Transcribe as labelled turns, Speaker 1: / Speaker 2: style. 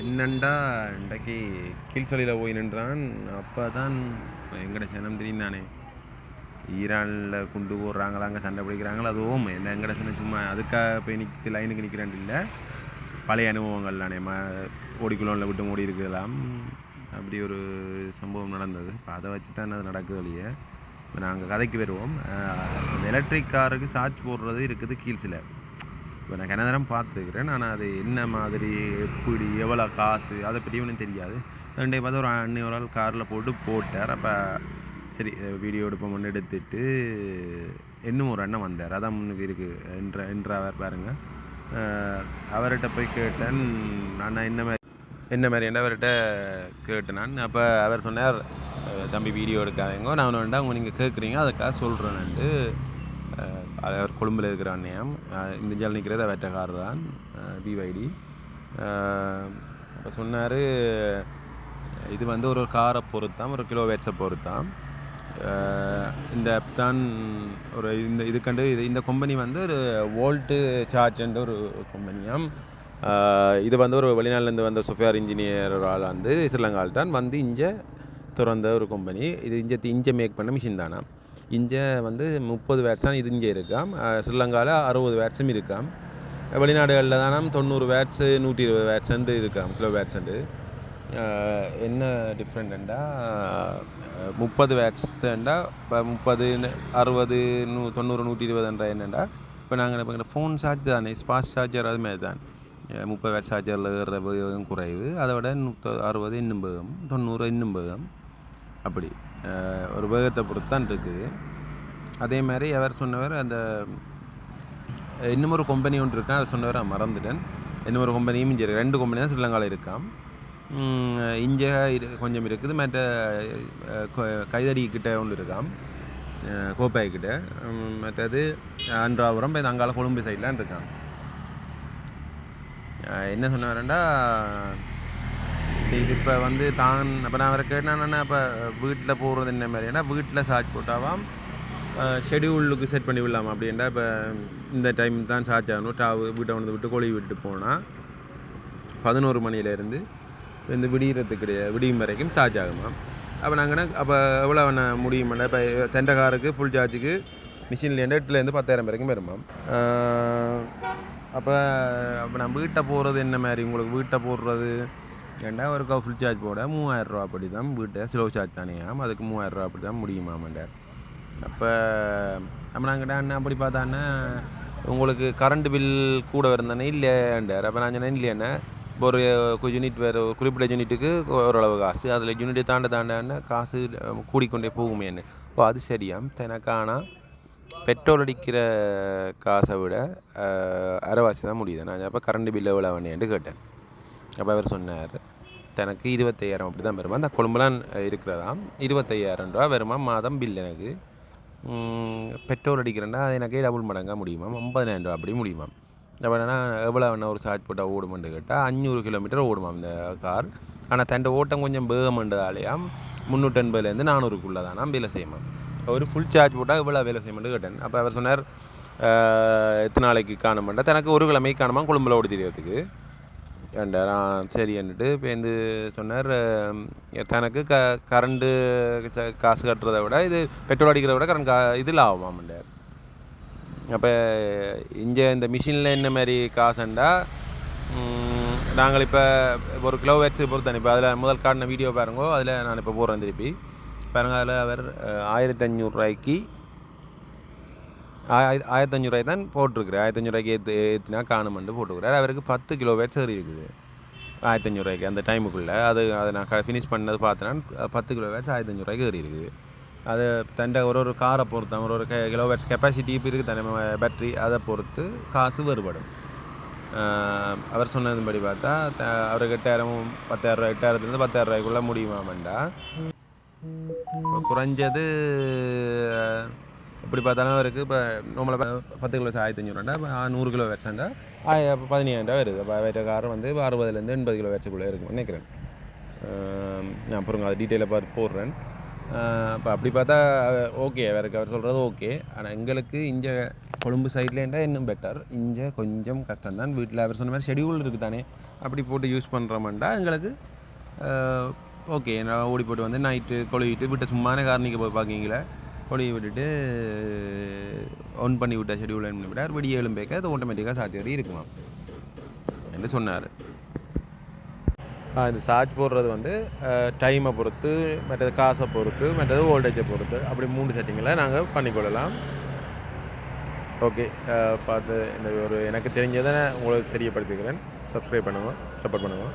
Speaker 1: என்னண்டா இன்றைக்கு கீழ்சொலியில் போய் நின்றான். அப்போ தான் எங்கட சனம் தெரியும் தானே, ஈரானில் குண்டு போடுறாங்களா, அங்கே சண்டை பிடிக்கிறாங்களா, அதுவும் இல்லை எங்கட சனம் சும்மா அதுக்காக போய் நிற்க லைனுக்கு நிற்கிறேன் இல்லை, பழைய அனுபவங்கள் தானே, ஓடிக்குள்ளோனில் விட்டு மூடி இருக்கலாம். அப்படி ஒரு சம்பவம் நடந்தது. இப்போ அதை வச்சு தான் அது நடக்குது வழியே. இப்போ நாங்கள் கதைக்கு வருவோம். அந்த எலக்ட்ரிக் காருக்கு சார்ஜ் போடுறது இருக்குது கீழ்ஸில். இப்போ நான் கனதரம் பார்த்துருக்குறேன். ஆனால் அது என்ன மாதிரி, எப்படி, எவ்வளோ காசு, அதை பற்றி ஒன்றும் தெரியாது. ரெண்டே பார்த்து ஒரு அண்ணி ஒரு ஆள் காரில் போட்டார். அப்போ சரி வீடியோ எடுப்போம்னு எடுத்துட்டு இன்னும் ஒரு அண்ணன் வந்தார். அதான் முன்னுக்கு இருக்குது என்றவர் பாருங்கள். அவர்கிட்ட போய் கேட்டேன், நான் என்ன மாதிரி அவர்கிட்ட கேட்டேன் நான். அப்போ அவர் சொன்னார், தம்பி வீடியோ எடுக்காதீங்க, நான் வேண்டாம் அவங்க நீங்கள் கேட்குறீங்க அதுக்காக சொல்கிறேன்ட்டு. அவர் கொழும்பில் இருக்கிற அண்ணியம், இந்த ஜல் நிற்கிறது அவற்ற கார் தான், பிவைடி. அப்போ சொன்னார், இது வந்து ஒரு காரை பொறுத்தான், ஒரு கிலோவேட்ஸை பொறுத்தான். இந்த ஆப் தான் ஒரு இதுக்கண்டு இந்த கம்பெனி வந்து ஒரு வோல்ட்டு சார்ஜ்ன்ற ஒரு கம்பெனியாம். இது வந்து ஒரு வெளிநாட்டிலேருந்து வந்த சாஃப்ட்வேர் இன்ஜினியர் ஒரு ஆள் வந்து ஸ்ரீலங்காவில் தான் வந்து இங்கே திறந்த ஒரு கம்பெனி. இது இங்கே மேக் பண்ண மிஷின் தானா. இங்கே வந்து 30 வேட்ஸ் தான் இது இங்கே இருக்காம். ஸ்ரீலங்காவில் 60 வேட்ஸும் இருக்காம். வெளிநாடுகளில் தானே 90 வேட்ஸு 120 வேட்ஸுண்டு இருக்காம், கிலோ வேட்ஸுண்டு. என்ன டிஃப்ரெண்ட்டுண்டா, 30 வேட்ஸுண்டா இப்போ 30 60 90 120 என்னென்னா, இப்போ நாங்கள் இப்போ ஃபோன் சார்ஜ் தானே, ஃபாஸ்ட் சார்ஜர் அது மாதிரி தான். 30 வேட் சார்ஜரில் ஏறுற வேகம் குறைவு, அதை விட 60 இன்னும் வேகம், 90 இன்னும் வேகம். அப்படி ஒரு வேகத்தை பொறுத்து தான் இருக்குது. அதே மாதிரி அவர் சொன்னவர், அந்த இன்னும் ஒரு கம்பெனி ஒன்று இருக்கா, அவர் சொன்னவர் நான் மறந்துட்டேன். இன்னும் ஒரு கம்பெனியும் இங்கே இருக்குது. 2 கம்பெனி தான் ஸ்ரீலங்காவில் இருக்காம். இங்கே கொஞ்சம் இருக்குது. மற்ற கைதடி கிட்ட ஒன்று இருக்காம், கோப்பாய் கிட்ட. மற்றது அன்றாபுரம் இப்போ அங்கால கொழும்பு சைட்லாம் இருக்கான். என்ன சொன்னார்டா, இது இப்போ வந்து தான் அப்போ நான் அவரை கேட்டேன்னா, இப்போ வீட்டில் போகிறது என்ன மாதிரினா, வீட்டில் சார்ஜ் போட்டாவாம் ஷெடியூலுக்கு செட் பண்ணி விடலாமா அப்படின்டா. இப்போ இந்த டைம் தான் சார்ஜ் ஆகணும், வீட்டை வந்து விட்டு கோழி விட்டு போனால் 11 மணிலேருந்து இந்த விடியும் வரைக்கும் சார்ஜ் ஆகுமா. அப்போ நாங்கள் அப்போ எவ்வளோ வேணா முடியுமாண்டா. இப்போ தெண்டை காருக்கு ஃபுல் சார்ஜுக்கு மிஷின்லேருந்து 8,000 10,000 வரைக்கும் வருமா. அப்போ நான் வீட்டை போடுறது என்ன மாதிரி, உங்களுக்கு வீட்டை போடுறது ஏண்டா ஒரு ஃபுல் சார்ஜ் போட 3000 ரூபா அப்படி தான், வீட்டை ஸ்லோ சார்ஜ் தானேயாம், அதுக்கு 3000 ரூபா அப்படி தான் முடியுமாமாண்டார். அப்போ நம்ம நாங்கள் அண்ணன் அப்படி பார்த்தாண்ணே, உங்களுக்கு கரண்ட் பில் கூட வருந்தானே இல்லையாண்டார். அப்போ நான் சொன்னேன், இல்லையாண்ணே இப்போ ஒரு யூனிட் வேறு ஒரு குறிப்பிட்ட யூனிட்டுக்கு ஓரளவு காசு, அதில் யூனிட்டை தாண்டாண்ணே காசு கூடிக்கொண்டே போகுமேன்னு. ஓ அது சரியாம், எனக்கானா பெட்ரோல் அடிக்கிற காசை விட அரைவாசி தான் முடியுது. நான் அப்போ கரண்ட் பில்லு எவ்வளோ வேணேன்னு கேட்டேன். அப்போ அவர் சொன்னார், எனக்கு 25,000 அப்படி தான் வருமா, அந்த கொழும்புலாம் இருக்கிறதாம். 25,000 ரூபா வருமா மாதம் பில். எனக்கு பெட்ரோல் அடிக்கிறேன்னா அது எனக்கு டபுள் மடங்காக முடியுமா, 50,000 ரூபா அப்படி முடியுமா. அப்போ என்னன்னா எவ்வளோ வேணா ஒரு சார்ஜ் போட்டால் ஓடுமென்று கேட்டால் 500 கிலோமீட்டர் ஓடுமா இந்த கார். ஆனால் தண்டை ஓட்டம் கொஞ்சம் வேகமென்றதாலேயாம் 380லேருந்து 400க்குள்ளே தானா வேலை செய்யுமா. ஒரு ஃபுல் சார்ஜ் போட்டால் இவ்வளோ வேலை செய்யணும்னு கேட்டேன். அப்போ அவர் சொன்னார், எத்தனை நாளைக்கு காணமாட்டா, தனக்கு ஒரு கிழமை காணுமா கொழும்பில் ஓடி தெரியறதுக்கு ஏண்டார். சரி என்னட்டு இப்போ இந்த சொன்னார், தனக்கு கரண்ட்டு காசு கட்டுறதை விட இது பெட்ரோல் அடிக்கிறத விட கரண்ட் இதில் ஆகுமாண்டார். அப்போ இங்கே இந்த மிஷினில் என்ன மாதிரி காசுண்டா, நாங்கள் இப்போ ஒரு கிலோ வேட்ஸுக்கு பொறுத்தானே, இப்போ அதில் முதல் காட்டின வீடியோ பாருங்கோ, அதில் நான் இப்போ போடுறேன் திருப்பி பாருங்கள். அதில் அவர் 1500 ரூபாய்க்கு 1500 ரூபாய் தான் போட்டிருக்குறாரு. 1500 ரூபாய்க்கு ஏற்றினா காணுமெண்டு போட்டுருக்குறாரு. அவருக்கு 10 கிலோ வேட்ஸ் ஏறி இருக்குது 1500 ரூபாய்க்கு அந்த டைமுக்குள்ளே. அதை நான் ஃபினிஷ் பண்ணது பார்த்தேன்னா 10 கிலோ வேட்ஸ் 1500 ரூபாய்க்கு ஏறி இருக்குது. அது தண்டை ஒரு காரை பொறுத்தான், ஒரு கிலோ வேட்ஸ் கெப்பாசிட்டி இப்போ இருக்குது தானே பேட்ரி, அதை பொறுத்து காசு வேறுபடும். அவர் சொன்னதுபடி பார்த்தா அவருக்கு 8,000 10,000 ரூபா 8,000லேருந்து 10,000 ரூபாய்க்குள்ளே முடியுமாமண்டா. இப்போ குறைஞ்சது எப்படி பார்த்தாலும் அவருக்கு இப்போ நம்மளை 10 கிலோ 1500 இப்போ 100 கிலோ வேட்ஸாண்டா 15,000 வருது. அப்போ வேற கார் வந்து 60லேருந்து 80 கிலோ வேட்ஸுக்குள்ளே இருக்குன்னு நினைக்கிறேன். நான் அப்புறம் அதை டீட்டெயிலாக பார்த்து போடுறேன். இப்போ அப்படி பார்த்தா ஓகே, அவருக்கு அவர் சொல்கிறது ஓகே. ஆனால் எங்களுக்கு இங்கே கொழும்பு சைட்லேண்டா இன்னும் பெட்டர். இங்கே கொஞ்சம் கஷ்டம்தான். வீட்டில் அவர் சொன்ன மாதிரி ஷெடியூல் இருக்குது தானே, அப்படி போட்டு யூஸ் பண்ணுறோம்டா எங்களுக்கு ஓகே. நான் ஓடி போட்டு வந்து நைட்டு கொழுவிட்டு வீட்டை சும்மான காரணிக்கு போய் பார்க்கிங்களா கொழுவி விட்டுட்டு ஆன் பண்ணி விட்டா ஷெடியூல் ஆன் பண்ணி விட்டார் விடிய எழும்பேக்க அது ஆட்டோமேட்டிக்காக சார்ஜ் ஏறி இருக்குமா என்று சொன்னார். இந்த சார்ஜ் போடுறது வந்து டைமை பொறுத்து, மற்றது காசை பொறுத்து, மற்றது வோல்டேஜை பொறுத்து, அப்படி 3 செட்டிங்கில் நாங்கள் பண்ணிக்கொள்ளலாம். ஓகே, பார்த்து இந்த ஒரு எனக்கு தெரிஞ்சதை உங்களுக்கு தெரியப்படுத்திக்கிறேன். சப்ஸ்கிரைப் பண்ணுங்கள், சப்போர்ட் பண்ணுங்கள்.